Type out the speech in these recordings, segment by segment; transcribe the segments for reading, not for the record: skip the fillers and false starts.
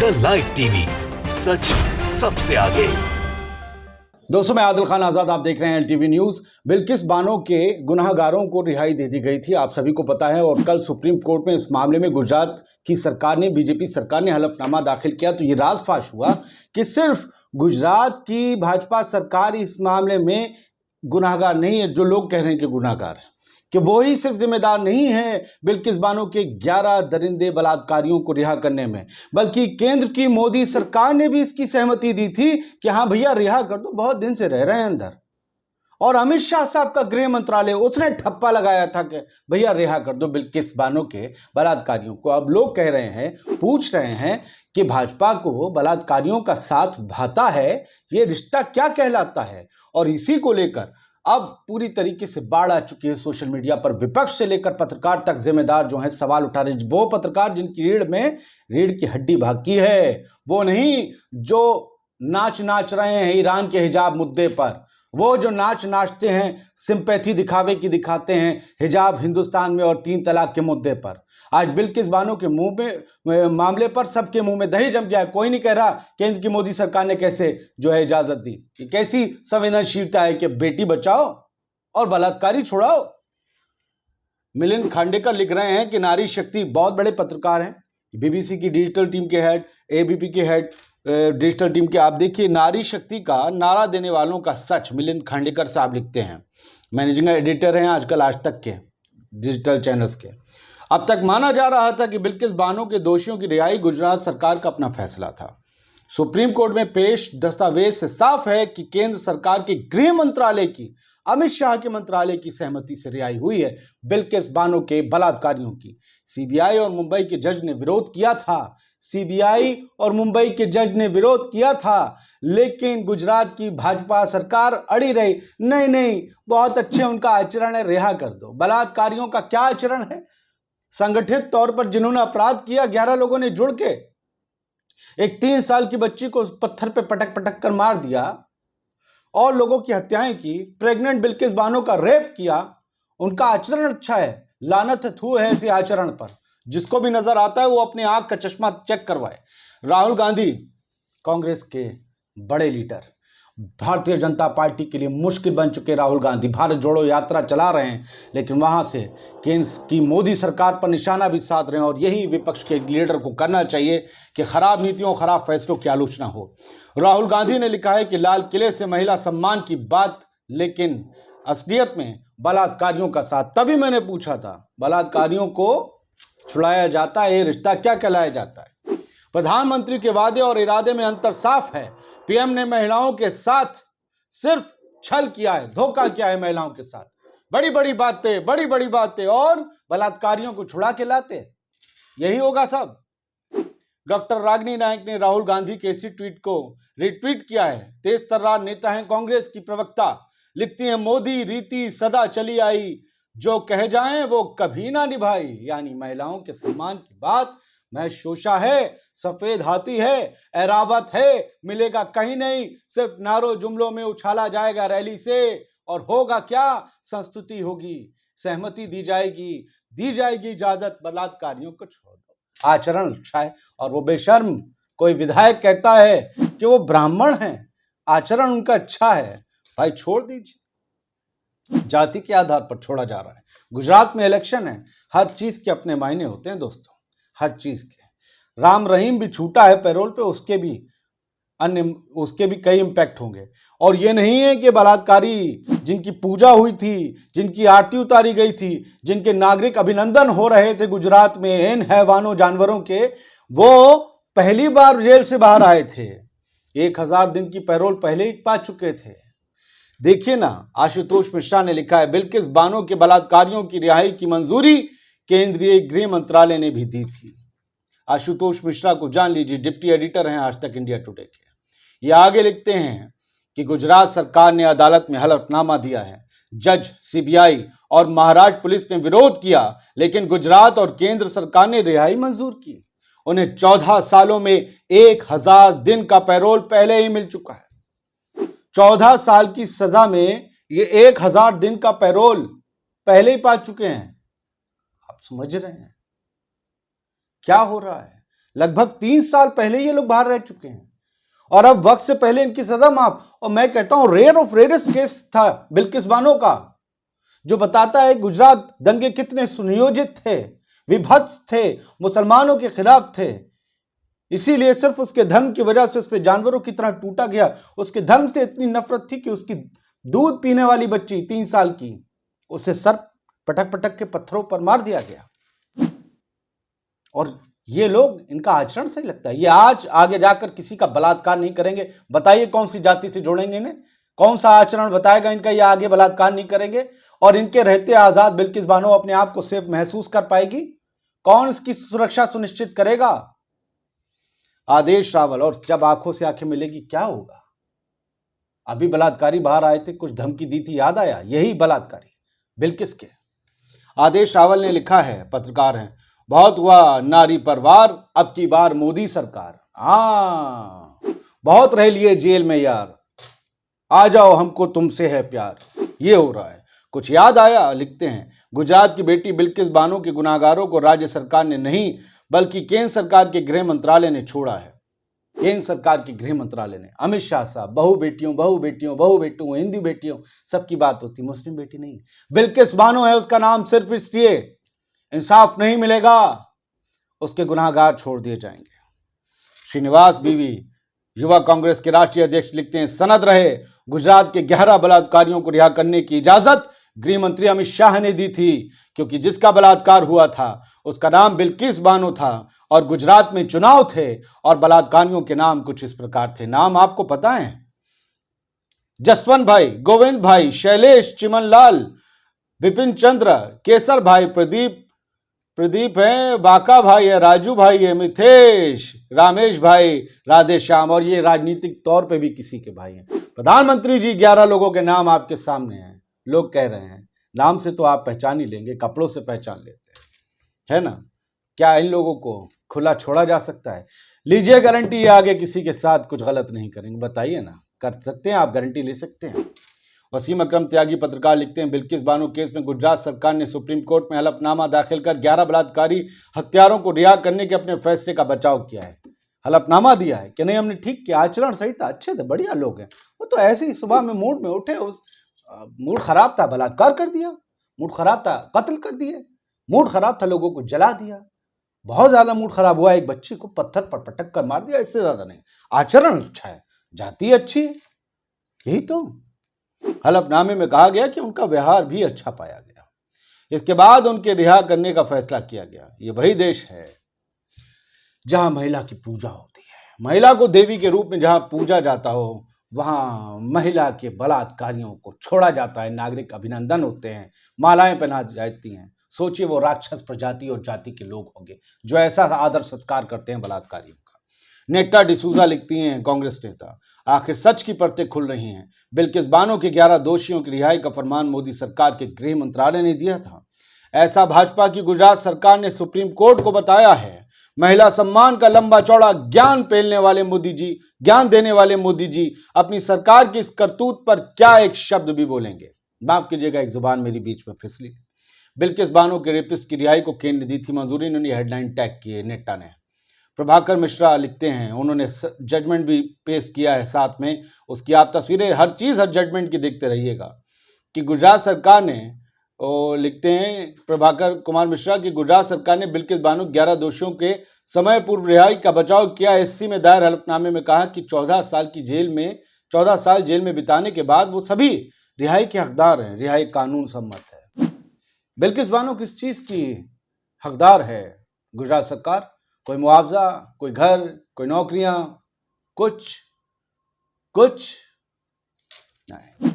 India live TV, सच सबसे आगे। दोस्तों, मैं आदिल खान आजाद, आप देख रहे हैं एलटीवी न्यूज। बिल्किस बानो के गुनाहगारों को रिहाई दे दी गई थी, आप सभी को पता है। और कल सुप्रीम कोर्ट में इस मामले में गुजरात की सरकार ने, बीजेपी सरकार ने हलफनामा दाखिल किया। तो ये राज़ हुआ कि सिर्फ गुजरात की भाजपा सरकार इस मामले में गुनाहगार नहीं है। जो लोग कह रहे हैं कि गुनाहगार है, कि वो ही सिर्फ जिम्मेदार नहीं है बिल्किस बानो के 11 दरिंदे बलात्कारियों को रिहा करने में, बल्कि केंद्र की मोदी सरकार ने भी इसकी सहमति दी थी कि हाँ भैया रिहा कर दो, बहुत दिन से रह रहे हैं अंदर। और अमित शाह साहब का गृह मंत्रालय, उसने ठप्पा लगाया था कि भैया रिहा कर दो बिल्किस बानो के बलात्कारियों को। अब लोग कह रहे हैं, पूछ रहे हैं कि भाजपा को बलात्कारियों का साथ भाता है, ये रिश्ता क्या कहलाता है। और इसी को लेकर अब पूरी तरीके से बाढ़ आ चुकी है सोशल मीडिया पर। विपक्ष से लेकर पत्रकार तक जिम्मेदार जो हैं सवाल उठा रहे हैं। वो पत्रकार जिनकी रीढ़ की हड्डी बाकी है, वो नहीं जो नाच रहे हैं ईरान के हिजाब मुद्दे पर, वो जो नाचते हैं, सिंपैथी दिखावे की दिखाते हैं हिजाब हिंदुस्तान में और 3 तलाक के मुद्दे पर। आज बिल्किस बानो के मुंह में मामले पर सबके मुंह में दही जम गया है। कोई नहीं कह रहा केंद्र की मोदी सरकार ने कैसे जो है इजाजत दी। कि कैसी संवेदनशीलता है कि बेटी बचाओ और बलात्कारी छुड़ाओ। मिलिंद खांडेकर लिख रहे हैं कि नारी शक्ति, बहुत बड़े पत्रकार हैं, बीबीसी की डिजिटल टीम के हेड, एबीपी के हेड डिजिटल टीम के। आप देखिए, नारी शक्ति का नारा देने वालों का सच, मिलिंद खांडेकर साहब लिखते हैं। मैनेजिंग एडिटर हैं आजकल आज तक के डिजिटल चैनल्स के। अब तक माना जा रहा था कि बिल्किस बानो के दोषियों की रिहाई गुजरात सरकार का अपना फैसला था। सुप्रीम कोर्ट में पेश दस्तावेज से साफ है कि केंद्र सरकार के गृह मंत्रालय की, अमित शाह के मंत्रालय की सहमति से रिहाई हुई है बिल्किस बानो के बलात्कारियों की। सीबीआई और मुंबई के जज ने विरोध किया था। सीबीआई और मुंबई के जज ने विरोध किया था, लेकिन गुजरात की भाजपा सरकार अड़ी रही। नहीं, बहुत अच्छे उनका आचरण है, रिहा कर दो। बलात्कारियों का क्या आचरण है? संगठित तौर पर जिन्होंने अपराध किया, 11 लोगों ने जुड़ के एक 3 साल की बच्ची को पत्थर पे पटक कर मार दिया और लोगों की हत्याएं की, प्रेग्नेंट बिल्किस बानो का रेप किया। उनका आचरण अच्छा है, लानत थू है ऐसे आचरण पर। जिसको भी नजर आता है वो अपने आंख का चश्मा चेक करवाए। राहुल गांधी, कांग्रेस के बड़े लीडर, भारतीय जनता पार्टी के लिए मुश्किल बन चुके राहुल गांधी, भारत जोड़ो यात्रा चला रहे हैं, लेकिन वहां से केंद्र की मोदी सरकार पर निशाना भी साध रहे हैं। और यही विपक्ष के लीडर को करना चाहिए कि खराब नीतियों, खराब फैसलों की आलोचना हो। राहुल गांधी ने लिखा है कि लाल किले से महिला सम्मान की बात, लेकिन असलियत में बलात्कारियों का साथ। तभी मैंने पूछा था, बलात्कारियों को छुड़ाया जाता है, ये रिश्ता क्या कहलाया जाता है? प्रधानमंत्री के वादे और इरादे में अंतर साफ है। पीएम ने महिलाओं के साथ सिर्फ छल किया है, धोखा किया है महिलाओं के साथ। बड़ी बड़ी बातें और बलात्कारियों को छुड़ा के लाते, यही होगा सब। डॉक्टर रागिनी नायक ने राहुल गांधी के इसी ट्वीट को रिट्वीट किया है। तेज तर्रार नेता हैं कांग्रेस की प्रवक्ता, लिखती हैं, मोदी रीति सदा चली आई, जो कह जाएं वो कभी ना निभाई। यानी महिलाओं के सम्मान की बात मैं शोषा है, सफेद हाथी है, एरावत है, मिलेगा कहीं नहीं, सिर्फ नारों जुमलों में उछाला जाएगा रैली से। और होगा क्या? संस्तुति होगी, सहमति दी जाएगी इजाजत, बलात्कारियों को छोड़ दो। आचरण अच्छा है। और वो बेशर्म कोई विधायक कहता है कि वो ब्राह्मण हैं, आचरण उनका अच्छा है, भाई छोड़ दीजिए। जाति के आधार पर छोड़ा जा रहा है। गुजरात में इलेक्शन है, हर चीज के अपने मायने होते हैं दोस्तों, हर चीज के। राम रहीम भी छूटा है पैरोल पे, उसके भी कई इंपैक्ट होंगे। और ये नहीं है कि बलात्कारी जिनकी पूजा हुई थी, जिनकी आरती उतारी गई थी, जिनके नागरिक अभिनंदन हो रहे थे गुजरात में इन हैवानों जानवरों के, वो पहली बार जेल से बाहर आए थे। 1000 दिन की पैरोल पहले ही पा चुके थे। देखिए ना, आशुतोष मिश्रा ने लिखा है, बिल्किस बानो के बलात्कारियों की रिहाई की मंजूरी केंद्रीय गृह मंत्रालय ने भी दी थी। आशुतोष मिश्रा को जान लीजिए, डिप्टी एडिटर हैं आज तक इंडिया टुडे के। ये आगे लिखते हैं कि गुजरात सरकार ने अदालत में हलफनामा दिया है। जज, सीबीआई और महाराष्ट्र पुलिस ने विरोध किया, लेकिन गुजरात और केंद्र सरकार ने रिहाई मंजूर की। उन्हें 14 सालों में 1000 दिन का पैरोल पहले ही मिल चुका है। 14 साल की सजा में ये 1000 दिन का पैरोल पहले ही पा चुके हैं। आप समझ रहे हैं क्या हो रहा है? लगभग 3 साल पहले ये लोग बाहर रह चुके हैं और अब वक्त से पहले इनकी सजा माफ। और मैं कहता हूं रेयर ऑफ रेयरेस्ट केस था बिल्किस बानो का, जो बताता है गुजरात दंगे कितने सुनियोजित थे, विभत्स थे, मुसलमानों के खिलाफ थे। इसीलिए सिर्फ उसके धर्म की वजह से उस पर जानवरों की तरह टूटा गया। उसके धर्म से इतनी नफरत थी कि उसकी दूध पीने वाली बच्ची 3 साल की, उसे सर पटक पटक के पत्थरों पर मार दिया गया। और ये लोग, इनका आचरण सही लगता है। ये आज आगे जाकर किसी का बलात्कार नहीं करेंगे। बताइए कौन सी जाति से जोड़ेंगे इन्हें? कौन सा आचरण बताएगा इनका? ये आगे बलात्कार नहीं करेंगे। और इनके रहते आजाद बिल्किस बानो अपने आप को सेफ महसूस कर पाएगी? कौन इसकी सुरक्षा सुनिश्चित करेगा? आदेश रावल। और जब आंखों से आंखें मिलेगी क्या होगा? अभी बलात्कारी बाहर आए थे, कुछ धमकी दी थी, याद आया? यही बलात्कारी बिल्किस के। आदेश रावल ने लिखा है, पत्रकार हैं, बहुत हुआ नारी पर वार, अब की बार मोदी सरकार। बहुत रह लिए जेल में यार, आ जाओ हमको तुमसे है प्यार। ये हो रहा है। कुछ याद आया? लिखते हैं, गुजरात की बेटी बिल्किस बानो के गुनाहगारों को राज्य सरकार ने नहीं बल्कि केंद्र सरकार के गृह मंत्रालय ने छोड़ा है। केंद्र सरकार के गृह मंत्रालय ने, अमित शाह साहब, बहु बेटियों बहु बेटियों बहु बेटियों, हिंदू बेटियों, सबकी बात होती, मुस्लिम बेटी नहीं। बिल्किस बानो है उसका नाम, सिर्फ इसलिए इंसाफ नहीं मिलेगा, उसके गुनाहगार छोड़ दिए जाएंगे। श्रीनिवास बीवी, युवा कांग्रेस के राष्ट्रीय अध्यक्ष, लिखते हैं, सनद रहे गुजरात के 11 बलात्कारियों को रिहा करने की इजाजत गृह मंत्री अमित शाह ने दी थी, क्योंकि जिसका बलात्कार हुआ था उसका नाम बिल्किस बानो था और गुजरात में चुनाव थे और बलात्कारियों के नाम कुछ इस प्रकार थे। नाम आपको पता है? जसवंत भाई, गोविंद भाई, शैलेश, चिमनलाल, विपिन चंद्र, केसर भाई, प्रदीप है, बाका भाई है, राजू भाई है, मिथेश, रामेश भाई, राधे श्याम, और ये राजनीतिक तौर पे भी किसी के भाई हैं। प्रधानमंत्री जी, 11 लोगों के नाम आपके सामने हैं। लोग कह रहे हैं नाम से तो आप पहचान ही लेंगे, कपड़ों से पहचान लेते हैं, है ना? क्या इन लोगों को खुला छोड़ा जा सकता है? लीजिए गारंटी, ये आगे किसी के साथ कुछ गलत नहीं करेंगे। बताइए ना, कर सकते हैं आप? गारंटी ले सकते हैं? वसीम अकरम त्यागी, पत्रकार, लिखते हैं, बिल्किस बानो केस में गुजरात सरकार ने सुप्रीम कोर्ट में हलफनामा दाखिल कर 11 बलात्कारी हत्यारों को रिहा करने के अपने फैसले का बचाव किया है। हलफनामा दिया है कि नहीं, हमने ठीक किया, आचरण सही था, अच्छे थे, बढ़िया लोग हैं। वो तो ऐसे ही सुबह में मूड में उठे, मूड खराब था, बलात्कार कर दिया, मूड खराब था, कत्ल कर दिए, मूड खराब था, लोगों को जला दिया, बहुत ज्यादा मूड खराब हुआ, एक बच्ची को पत्थर पर पटक कर मार दिया, इससे ज्यादा नहीं। आचरण अच्छा है, जाति अच्छी है, यही तो। हलफनामे में कहा गया कि उनका व्यवहार भी अच्छा पाया गया। इसके बाद उनके रिहा करने का फैसला किया गया। ये वही देश है जहां महिला की पूजा होती है, महिला को देवी के रूप में जहां पूजा जाता हो, वहां महिला के बलात्कारियों को छोड़ा जाता है। नागरिक अभिनंदन होते हैं, मालाएं पहना जाती हैं। सोचिए वो राक्षस प्रजाति और जाति के लोग होंगे जो ऐसा आदर सत्कार करते हैं बलात्कारियों का। नेटा डिसूजा, लिखती हैं, कांग्रेस नेता, आखिर सच की परतें खुल रही हैं। बिल्किस बानो के 11 दोषियों की रिहाई का फरमान मोदी सरकार के गृह मंत्रालय ने दिया था। ऐसा भाजपा की गुजरात सरकार ने सुप्रीम कोर्ट को बताया है। महिला सम्मान का लंबा चौड़ा ज्ञान देने वाले मोदी जी अपनी सरकार की इस करतूत पर क्या एक शब्द भी बोलेंगे? माफ कीजिएगा, एक जुबान मेरी बीच में फिसली। बिल्किस बानो के रेपिस्ट की रिहाई को केंद्र ने दी थी मंजूरी, इन्होंने हेडलाइन टैग की है नेटा ने। प्रभाकर मिश्रा लिखते हैं, उन्होंने जजमेंट भी पेश किया है साथ में, उसकी आप तस्वीरें, हर चीज हर जजमेंट की देखते रहिएगा कि गुजरात सरकार ने, लिखते हैं प्रभाकर कुमार मिश्रा की, गुजरात सरकार ने बिल्किस बानो 11 दोषियों के समय पूर्व रिहाई का बचाव किया। एससी में दायर हलफनामे में कहा कि 14 साल जेल में बिताने के बाद वो सभी रिहाई के हकदार हैं। रिहाई कानून सम्मत है। बिल्किस बानो किस चीज की हकदार है? गुजरात सरकार कोई मुआवजा, कोई घर, कोई नौकरियां, कुछ नहीं।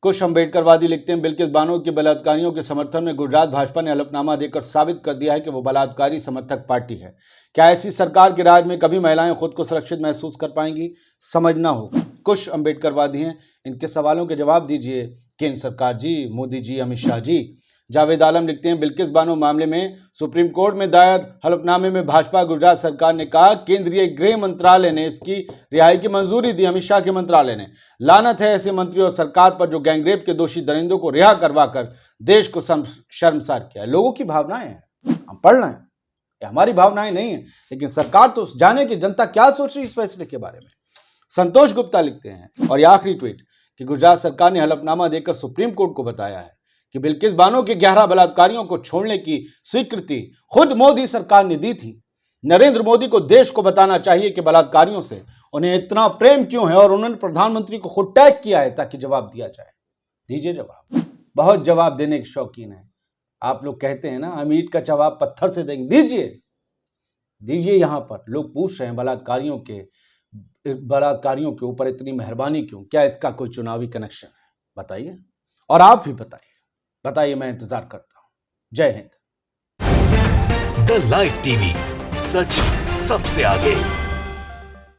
कुछ अम्बेडकरवादी लिखते हैं, बिल्किस बानो के बलात्कारियों के समर्थन में गुजरात भाजपा ने हलफनामा देकर साबित कर दिया है कि वो बलात्कारी समर्थक पार्टी है। क्या ऐसी सरकार के राज में कभी महिलाएं खुद को सुरक्षित महसूस कर पाएंगी? समझना होगा। कुछ अम्बेडकरवादी हैं, इनके सवालों के जवाब दीजिए केंद्र सरकार जी, मोदी जी, अमित शाह जी। जावेद आलम लिखते हैं, बिल्किस बानो मामले में सुप्रीम कोर्ट में दायर हलफनामे में भाजपा गुजरात सरकार ने कहा केंद्रीय गृह मंत्रालय ने इसकी रिहाई की मंजूरी दी। अमित शाह के मंत्रालय ने, लानत है ऐसे मंत्री और सरकार पर जो गैंगरेप के दोषी दरिंदों को रिहा करवा कर देश को शर्मसार किया। लोगों की भावनाएं हैं, हम पढ़ रहे हैं। ये हमारी भावनाएं नहीं है, लेकिन सरकार तो जाने कि जनता क्या सोच रही है इस फैसले के बारे में। संतोष गुप्ता लिखते हैं, और ये आखिरी ट्वीट, कि गुजरात सरकार ने हलफनामा देकर सुप्रीम कोर्ट को बताया है कि बिल्किस बानो के 11 बलात्कारियों को छोड़ने की स्वीकृति खुद मोदी सरकार ने दी थी। नरेंद्र मोदी को देश को बताना चाहिए कि बलात्कारियों से उन्हें इतना प्रेम क्यों है, और उन्होंने प्रधानमंत्री को खुद टैग किया है ताकि जवाब दिया जाए। दीजिए जवाब। बहुत जवाब देने के शौकीन है आप लोग। कहते हैं ना, हम ईंट का जवाब पत्थर से देंगे। दीजिए। यहां पर लोग पूछ रहे हैं बलात्कारियों के ऊपर इतनी मेहरबानी क्यों? क्या इसका कोई चुनावी कनेक्शन है? बताइए, और आप भी बताइए, मैं इंतजार करता हूं। जय हिंद। द लाइव टीवी, सच सबसे आगे।